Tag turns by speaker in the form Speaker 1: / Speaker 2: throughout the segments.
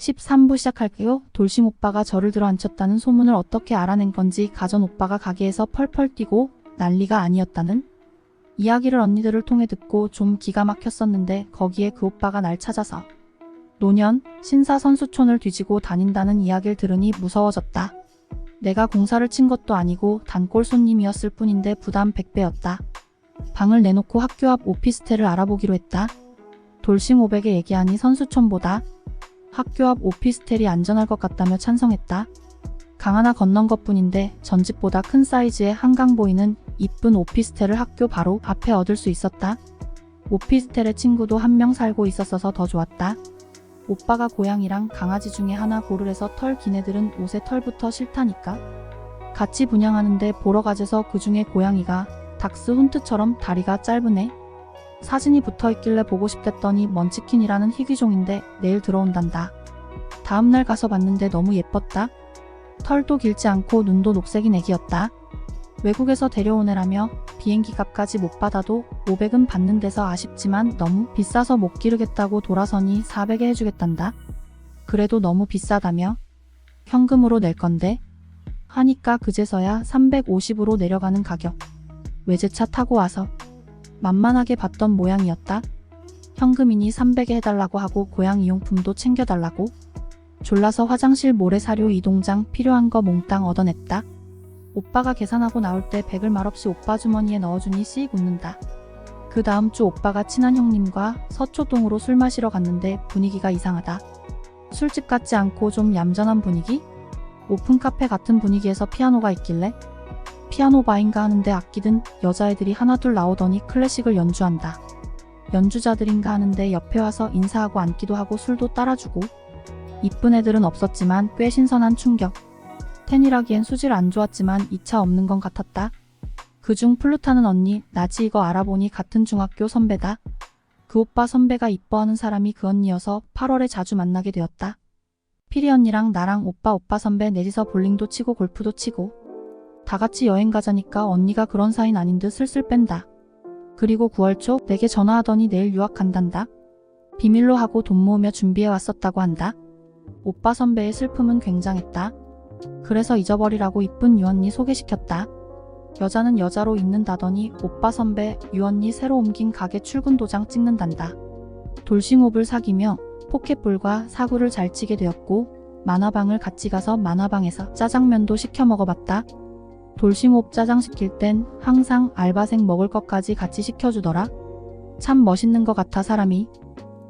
Speaker 1: 13부 시작할게요. 돌싱 오빠가 저를 들어 앉혔다는 소문을 어떻게 알아낸 건지 가전 오빠가 가게에서 펄펄 뛰고 난리가 아니었다는 이야기를 언니들을 통해 듣고 좀 기가 막혔었는데 거기에 그 오빠가 날 찾아서 노년 신사선수촌을 뒤지고 다닌다는 이야기를 들으니 무서워졌다. 내가 공사를 친 것도 아니고 단골 손님이었을 뿐인데 부담 100배였다. 방을 내놓고 학교 앞 오피스텔을 알아보기로 했다. 돌싱 500에 얘기하니 선수촌보다 학교 앞 오피스텔이 안전할 것 같다며 찬성했다. 강 하나 건넌 것뿐인데 전집보다 큰 사이즈의 한강 보이는 이쁜 오피스텔을 학교 바로 앞에 얻을 수 있었다. 오피스텔에 친구도 한 명 살고 있었어서 더 좋았다. 오빠가 고양이랑 강아지 중에 하나 고르래서 털 긴 애들은 옷에 털부터 싫다니까. 같이 분양하는데 보러 가재서 그 중에 고양이가 닥스 훈트처럼 다리가 짧은 애. 사진이 붙어있길래 보고 싶댔더니 먼치킨이라는 희귀종인데 내일 들어온단다. 다음날 가서 봤는데 너무 예뻤다. 털도 길지 않고 눈도 녹색인 애기였다. 외국에서 데려온 애라며 비행기 값까지 못 받아도 500은 받는 데서 아쉽지만 너무 비싸서 못 기르겠다고 돌아서니 400에 해주겠단다. 그래도 너무 비싸다며 현금으로 낼 건데 하니까 그제서야 350으로 내려가는 가격. 외제차 타고 와서 만만하게 봤던 모양이었다. 현금이니 300에 해달라고 하고 고양이 용품도 챙겨달라고. 졸라서 화장실 모래사료 이동장 필요한 거 몽땅 얻어냈다. 오빠가 계산하고 나올 때 100을 말없이 오빠 주머니에 넣어주니 씩 웃는다. 그 다음 주 오빠가 친한 형님과 서초동으로 술 마시러 갔는데 분위기가 이상하다. 술집 같지 않고 좀 얌전한 분위기? 오픈 카페 같은 분위기에서 피아노가 있길래 피아노 바인가 하는데 악기든 여자애들이 하나둘 나오더니 클래식을 연주한다. 연주자들인가 하는데 옆에 와서 인사하고 앉기도 하고 술도 따라주고. 이쁜 애들은 없었지만 꽤 신선한 충격. 텐이라기엔 수질 안 좋았지만 2차 없는 건 같았다. 그중 플루타는 언니, 나지 이거 알아보니 같은 중학교 선배다. 그 오빠 선배가 이뻐하는 사람이 그 언니여서 8월에 자주 만나게 되었다. 피리 언니랑 나랑 오빠 선배 넷이서 볼링도 치고 골프도 치고. 다 같이 여행 가자니까 언니가 그런 사이는 아닌 듯 슬슬 뺀다. 그리고 9월 초 내게 전화하더니 내일 유학 간단다. 비밀로 하고 돈 모으며 준비해 왔었다고 한다. 오빠 선배의 슬픔은 굉장했다. 그래서 잊어버리라고 이쁜 유언니 소개시켰다. 여자는 여자로 있는다더니 오빠 선배 유언니 새로 옮긴 가게 출근 도장 찍는단다. 돌싱옵을 사귀며 포켓볼과 사구를 잘 치게 되었고 만화방을 같이 가서 만화방에서 짜장면도 시켜 먹어봤다. 돌싱옵 짜장 시킬 땐 항상 알바생 먹을 것까지 같이 시켜주더라. 참 멋있는 것 같아 사람이.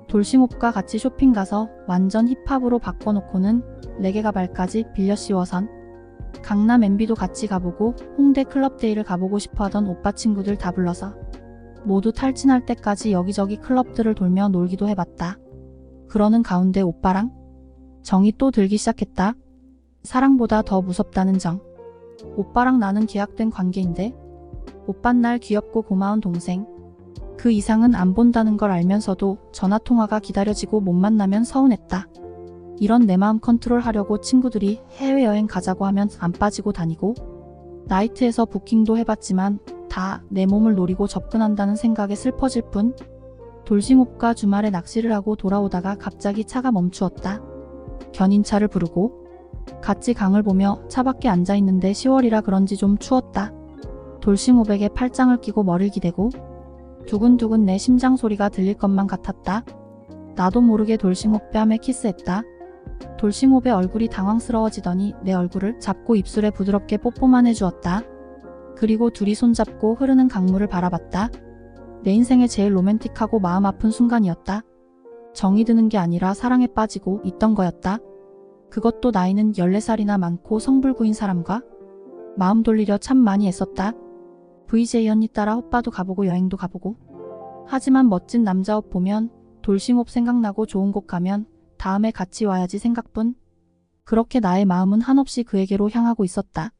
Speaker 1: 돌싱옵과 같이 쇼핑 가서 완전 힙합으로 바꿔놓고는 레게 가발까지 빌려 씌워선 강남 MB도 같이 가보고 홍대 클럽데이를 가보고 싶어하던 오빠 친구들 다 불러서 모두 탈진할 때까지 여기저기 클럽들을 돌며 놀기도 해봤다. 그러는 가운데 오빠랑 정이 또 들기 시작했다. 사랑보다 더 무섭다는 정. 오빠랑 나는 계약된 관계인데 오빤 날 귀엽고 고마운 동생. 그 이상은 안 본다는 걸 알면서도 전화통화가 기다려지고 못 만나면 서운했다. 이런 내 마음 컨트롤하려고 친구들이 해외여행 가자고 하면 안 빠지고 다니고 나이트에서 부킹도 해봤지만 다 내 몸을 노리고 접근한다는 생각에 슬퍼질 뿐. 돌싱옵과 주말에 낚시를 하고 돌아오다가 갑자기 차가 멈추었다. 견인차를 부르고 같이 강을 보며 차 밖에 앉아있는데 10월이라 그런지 좀 추웠다. 돌싱옵에게 팔짱을 끼고 머리를 기대고 두근두근 내 심장 소리가 들릴 것만 같았다. 나도 모르게 돌싱옵 뺨에 키스했다. 돌싱옵의 얼굴이 당황스러워지더니 내 얼굴을 잡고 입술에 부드럽게 뽀뽀만 해주었다. 그리고 둘이 손잡고 흐르는 강물을 바라봤다. 내 인생의 제일 로맨틱하고 마음 아픈 순간이었다. 정이 드는 게 아니라 사랑에 빠지고 있던 거였다. 그것도 나이는 14살이나 많고 성불구인 사람과. 마음 돌리려 참 많이 애썼다. VJ 언니 따라 헛바도 가보고 여행도 가보고. 하지만 멋진 남자 옷 보면 돌싱옵 생각나고 좋은 곳 가면 다음에 같이 와야지 생각뿐. 그렇게 나의 마음은 한없이 그에게로 향하고 있었다.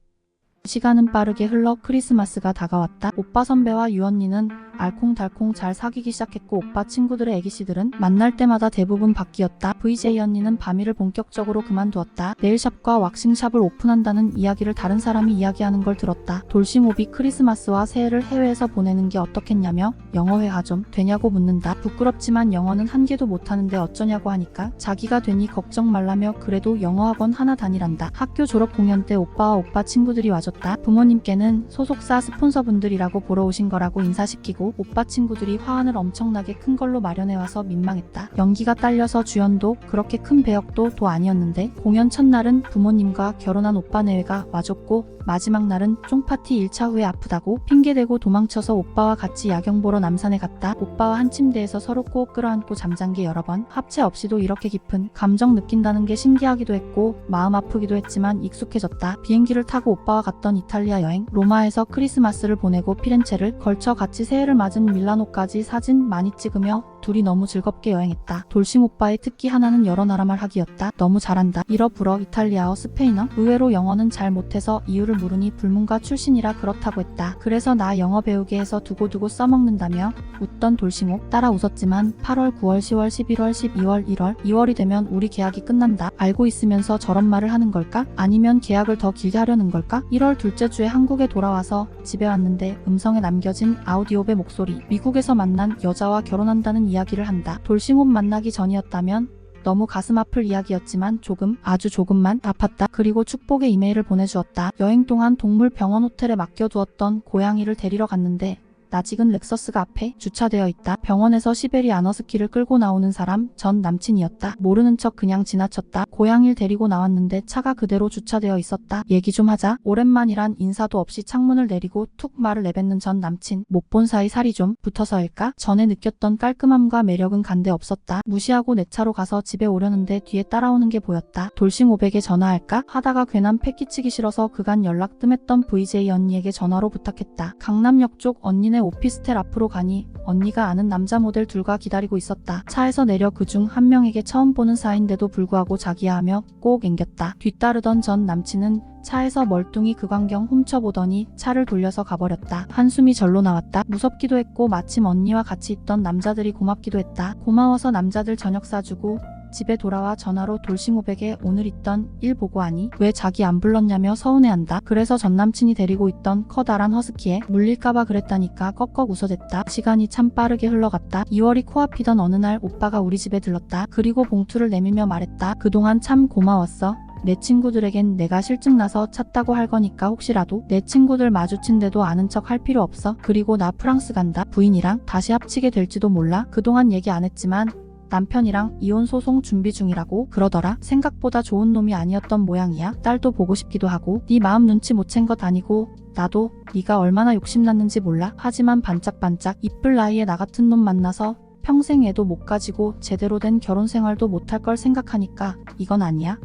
Speaker 1: 시간은 빠르게 흘러 크리스마스가 다가왔다. 오빠 선배와 유언니는 알콩달콩 잘 사귀기 시작했고 오빠 친구들의 애기씨들은 만날 때마다 대부분 바뀌었다. VJ 언니는 바미를 본격적으로 그만두었다. 네일샵과 왁싱샵을 오픈한다는 이야기를 다른 사람이 이야기하는 걸 들었다. 돌싱오비 크리스마스와 새해를 해외에서 보내는 게 어떻겠냐며 영어 회화 좀 되냐고 묻는다. 부끄럽지만 영어는 한 개도 못하는데 어쩌냐고 하니까 자기가 되니 걱정 말라며 그래도 영어학원 하나 다니란다. 학교 졸업 공연 때 오빠와 오빠 친구들이 와줬다. 부모님께는 소속사 스폰서분들이라고 보러 오신 거라고 인사시키고 오빠 친구들이 화환을 엄청나게 큰 걸로 마련해와서 민망했다. 연기가 딸려서 주연도 그렇게 큰 배역도 도 아니었는데 공연 첫날은 부모님과 결혼한 오빠 내외가 와줬고 마지막 날은 쫑파티 1차 후에 아프다고 핑계대고 도망쳐서 오빠와 같이 야경 보러 남산에 갔다. 오빠와 한 침대에서 서로 꼭 끌어안고 잠잔 게 여러 번. 합체 없이도 이렇게 깊은 감정 느낀다는 게 신기하기도 했고 마음 아프기도 했지만 익숙해졌다. 비행기를 타고 오빠와 갔던 이탈리아 여행, 로마에서 크리스마스를 보내고 피렌체를 걸쳐 같이 새해를 맞은 밀라노까지 사진 많이 찍으며 둘이 너무 즐겁게 여행했다. 돌싱 오빠의 특기 하나는 여러 나라 말 하기였다. 너무 잘한다. 일어 불어 이탈리아어, 스페인어. 의외로 영어는 잘 못해서 이유를 물으니 불문과 출신이라 그렇다고 했다. 그래서 나 영어 배우게 해서 두고두고 써먹는다며 웃던 돌싱오. 따라 웃었지만 8월, 9월, 10월, 11월, 12월, 1월, 2월이 되면 우리 계약이 끝난다. 알고 있으면서 저런 말을 하는 걸까? 아니면 계약을 더 길게 하려는 걸까? 1월 둘째 주에 한국에 돌아와서 집에 왔는데 음성에 남겨진 아우디오의 목소리. 미국에서 만난 여자와 결혼한다는 이야기를 한다. 돌싱옷 만나기 전이었다면 너무 가슴 아플 이야기였지만 조금, 아주 조금만 아팠다. 그리고 축복의 이메일을 보내주었다. 여행 동안 동물 병원 호텔에 맡겨두었던 고양이를 데리러 갔는데 낯익은 렉서스가 앞에 주차되어 있다. 병원에서 시베리안 허스키를 끌고 나오는 사람 전 남친이었다. 모르는 척 그냥 지나쳤다. 고양이를 데리고 나왔는데 차가 그대로 주차되어 있었다. 얘기 좀 하자. 오랜만이란 인사도 없이 창문을 내리고 툭 말을 내뱉는 전 남친. 못 본 사이 살이 좀 붙어서일까? 전에 느꼈던 깔끔함과 매력은 간데 없었다. 무시하고 내 차로 가서 집에 오려는데 뒤에 따라오는 게 보였다. 돌싱 500에 전화할까? 하다가 괜한 패 끼치기 싫어서 그간 연락 뜸했던 VJ 언니에게 전화로 부탁했다. 강남역 쪽 언니네 오피스텔 앞으로 가니 언니가 아는 남자 모델 둘과 기다리고 있었다. 차에서 내려 그중 한 명에게 처음 보는 사이인데도 불구하고 자기야 하며 꼭 앵겼다. 뒤따르던 전 남친은 차에서 멀뚱히 그 광경 훔쳐보더니 차를 돌려서 가버렸다. 한숨이 절로 나왔다. 무섭기도 했고 마침 언니와 같이 있던 남자들이 고맙기도 했다. 고마워서 남자들 저녁 사주고 집에 돌아와 전화로 돌싱 500에 오늘 있던 일 보고 하니 왜 자기 안 불렀냐며 서운해한다. 그래서 전남친이 데리고 있던 커다란 허스키에 물릴까봐 그랬다니까 꺽꺽 웃어댔다. 시간이 참 빠르게 흘러갔다. 2월이 코앞이던 어느 날 오빠가 우리 집에 들렀다. 그리고 봉투를 내밀며 말했다. 그동안 참 고마웠어. 내 친구들에겐 내가 실증나서 찾다고 할 거니까 혹시라도 내 친구들 마주친데도 아는 척 할 필요 없어. 그리고 나 프랑스 간다. 부인이랑 다시 합치게 될지도 몰라. 그동안 얘기 안 했지만 남편이랑 이혼 소송 준비 중이라고 그러더라. 생각보다 좋은 놈이 아니었던 모양이야. 딸도 보고 싶기도 하고 네 마음 눈치 못 챈 것 아니고 나도 네가 얼마나 욕심났는지 몰라. 하지만 반짝반짝 이쁠 나이에 나 같은 놈 만나서 평생 애도 못 가지고 제대로 된 결혼 생활도 못할 걸 생각하니까 이건 아니야.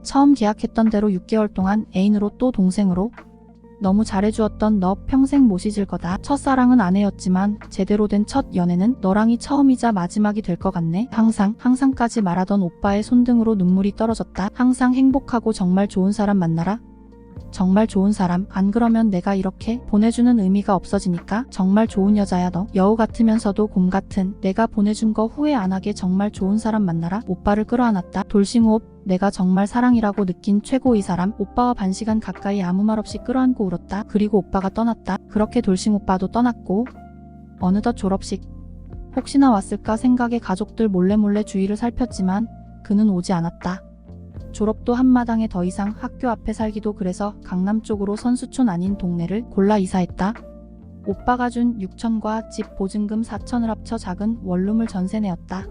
Speaker 1: 처음 계약했던 대로 6개월 동안 애인으로 또 동생으로 너무 잘해주었던 너 평생 못 잊을 거다. 첫사랑은 아내였지만 제대로 된 첫 연애는 너랑이 처음이자 마지막이 될 것 같네. 항상까지 말하던 오빠의 손등으로 눈물이 떨어졌다. 항상 행복하고 정말 좋은 사람 만나라. 정말 좋은 사람. 안 그러면 내가 이렇게 보내주는 의미가 없어지니까. 정말 좋은 여자야 너. 여우 같으면서도 곰 같은. 내가 보내준 거 후회 안 하게 정말 좋은 사람 만나라. 오빠를 끌어안았다. 돌싱호흡. 내가 정말 사랑이라고 느낀 최고의 사람. 오빠와 반시간 가까이 아무 말 없이 끌어안고 울었다. 그리고 오빠가 떠났다. 그렇게 돌싱 오빠도 떠났고 어느덧 졸업식. 혹시나 왔을까 생각에 가족들 몰래 주위를 살폈지만 그는 오지 않았다. 졸업도 한마당에 더 이상 학교 앞에 살기도 그래서 강남 쪽으로 선수촌 아닌 동네를 골라 이사했다. 오빠가 준 6천과 집 보증금 4천을 합쳐 작은 원룸을 전세 내었다.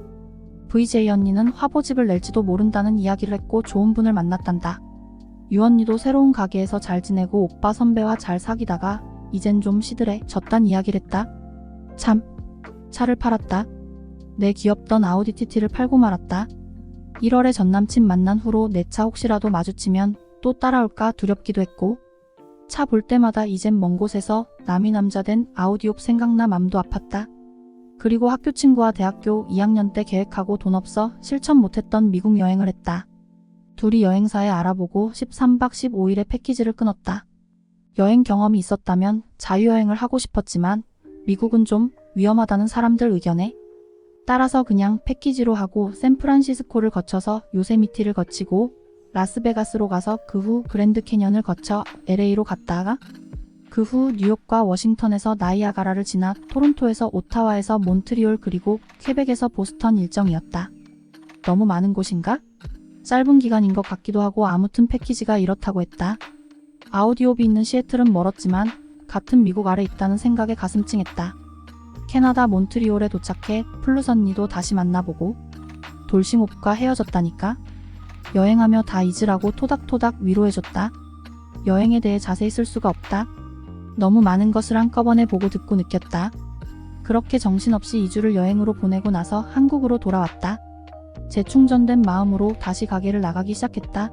Speaker 1: VJ 언니는 화보집을 낼지도 모른다는 이야기를 했고 좋은 분을 만났단다. 유 언니도 새로운 가게에서 잘 지내고 오빠 선배와 잘 사귀다가 이젠 좀 시들해졌단 이야기를 했다. 참, 차를 팔았다. 내 귀엽던 아우디 TT를 팔고 말았다. 1월에 전남친 만난 후로 내 차 혹시라도 마주치면 또 따라올까 두렵기도 했고 차 볼 때마다 이젠 먼 곳에서 남이 남자 된 아우디옵 생각나 맘도 아팠다. 그리고 학교 친구와 대학교 2학년 때 계획하고 돈 없어 실천 못했던 미국 여행을 했다. 둘이 여행사에 알아보고 13박 15일의 패키지를 끊었다. 여행 경험이 있었다면 자유여행을 하고 싶었지만 미국은 좀 위험하다는 사람들 의견에 따라서 그냥 패키지로 하고 샌프란시스코를 거쳐서 요세미티를 거치고 라스베가스로 가서 그 후 그랜드 캐년을 거쳐 LA로 갔다가 그 후 뉴욕과 워싱턴에서 나이아가라를 지나 토론토에서 오타와에서 몬트리올 그리고 퀘벡에서 보스턴 일정이었다. 너무 많은 곳인가? 짧은 기간인 것 같기도 하고 아무튼 패키지가 이렇다고 했다. 아우디오비 있는 시애틀은 멀었지만 같은 미국 아래 있다는 생각에 가슴 찡했다. 캐나다 몬트리올에 도착해 플룻 언니도 다시 만나보고 돌싱옵과 헤어졌다니까? 여행하며 다 잊으라고 토닥토닥 위로해줬다. 여행에 대해 자세히 쓸 수가 없다. 너무 많은 것을 한꺼번에 보고 듣고 느꼈다. 그렇게 정신없이 2주를 여행으로 보내고 나서 한국으로 돌아왔다. 재충전된 마음으로 다시 가게를 나가기 시작했다.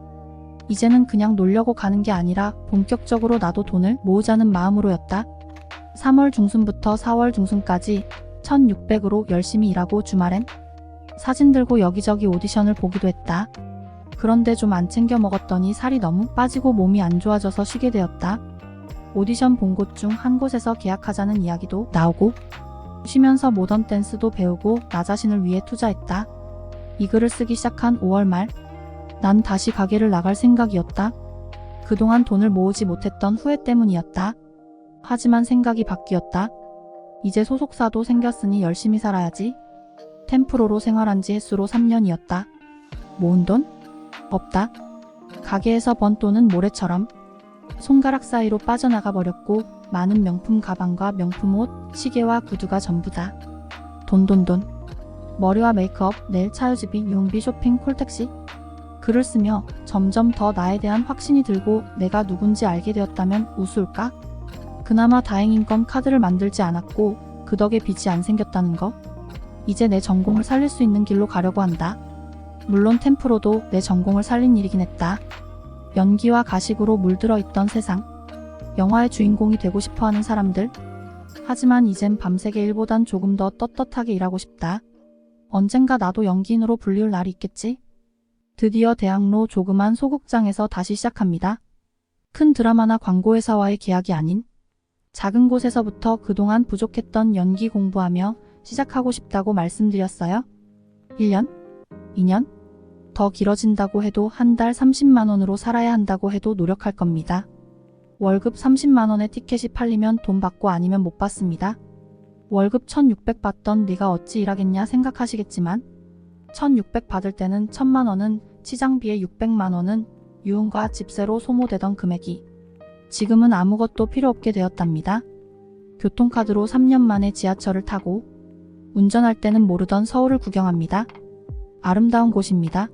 Speaker 1: 이제는 그냥 놀려고 가는 게 아니라 본격적으로 나도 돈을 모으자는 마음으로였다. 3월 중순부터 4월 중순까지 1600으로 열심히 일하고 주말엔 사진 들고 여기저기 오디션을 보기도 했다. 그런데 좀 안 챙겨 먹었더니 살이 너무 빠지고 몸이 안 좋아져서 쉬게 되었다. 오디션 본 곳 중 한 곳에서 계약하자는 이야기도 나오고 쉬면서 모던 댄스도 배우고 나 자신을 위해 투자했다. 이 글을 쓰기 시작한 5월 말 난 다시 가게를 나갈 생각이었다. 그동안 돈을 모으지 못했던 후회 때문이었다. 하지만 생각이 바뀌었다. 이제 소속사도 생겼으니 열심히 살아야지. 템프로로 생활한 지 횟수로 3년이었다. 모은 돈? 없다. 가게에서 번 돈은 모래처럼 손가락 사이로 빠져나가 버렸고 많은 명품 가방과 명품 옷, 시계와 구두가 전부다. 돈. 머리와 메이크업, 네일 차유지비, 유흥비, 쇼핑, 콜택시. 글을 쓰며 점점 더 나에 대한 확신이 들고 내가 누군지 알게 되었다면 우스울까? 그나마 다행인 건 카드를 만들지 않았고 그 덕에 빚이 안 생겼다는 거. 이제 내 전공을 살릴 수 있는 길로 가려고 한다. 물론 템프로도 내 전공을 살린 일이긴 했다. 연기와 가식으로 물들어 있던 세상. 영화의 주인공이 되고 싶어하는 사람들. 하지만 이젠 밤새게 일보단 조금 더 떳떳하게 일하고 싶다. 언젠가 나도 연기인으로 불리울 날이 있겠지? 드디어 대학로 조그만 소극장에서 다시 시작합니다. 큰 드라마나 광고회사와의 계약이 아닌 작은 곳에서부터 그동안 부족했던 연기 공부하며 시작하고 싶다고 말씀드렸어요. 1년? 2년? 더 길어진다고 해도 한 달 30만 원으로 살아야 한다고 해도 노력할 겁니다. 월급 30만 원에 티켓이 팔리면 돈 받고 아니면 못 받습니다. 월급 1600 받던 네가 어찌 일하겠냐 생각하시겠지만 1600 받을 때는 1000만 원은 치장비에 600만 원은 유흥과 집세로 소모되던 금액이 지금은 아무것도 필요 없게 되었답니다. 교통카드로 3년 만에 지하철을 타고 운전할 때는 모르던 서울을 구경합니다. 아름다운 곳입니다.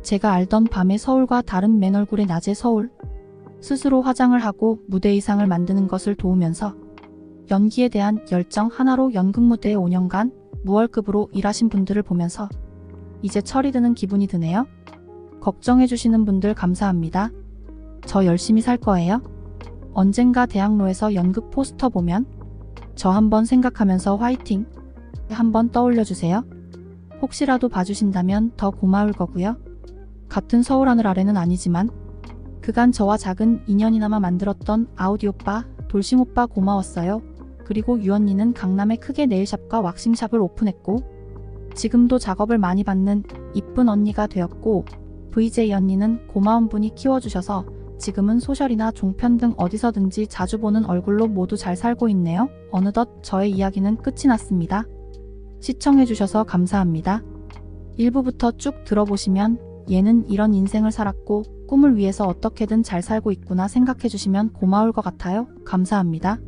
Speaker 1: 제가 알던 밤의 서울과 다른 맨 얼굴의 낮의 서울. 스스로 화장을 하고 무대 의상을 만드는 것을 도우면서 연기에 대한 열정 하나로 연극무대에 5년간 무월급으로 일하신 분들을 보면서 이제 철이 드는 기분이 드네요. 걱정해주시는 분들 감사합니다. 저 열심히 살 거예요. 언젠가 대학로에서 연극 포스터 보면 저 한번 생각하면서 화이팅 한번 떠올려주세요. 혹시라도 봐주신다면 더 고마울 거고요. 같은 서울 하늘 아래는 아니지만 그간 저와 작은 인연이나마 만들었던 아우디오빠, 돌싱오빠 고마웠어요. 그리고 유언니는 강남에 크게 네일샵과 왁싱샵을 오픈했고 지금도 작업을 많이 받는 이쁜 언니가 되었고 VJ 언니는 고마운 분이 키워주셔서 지금은 소셜이나 종편 등 어디서든지 자주 보는 얼굴로 모두 잘 살고 있네요. 어느덧 저의 이야기는 끝이 났습니다. 시청해주셔서 감사합니다. 1부부터 쭉 들어보시면 얘는 이런 인생을 살았고 꿈을 위해서 어떻게든 잘 살고 있구나 생각해주시면 고마울 것 같아요. 감사합니다.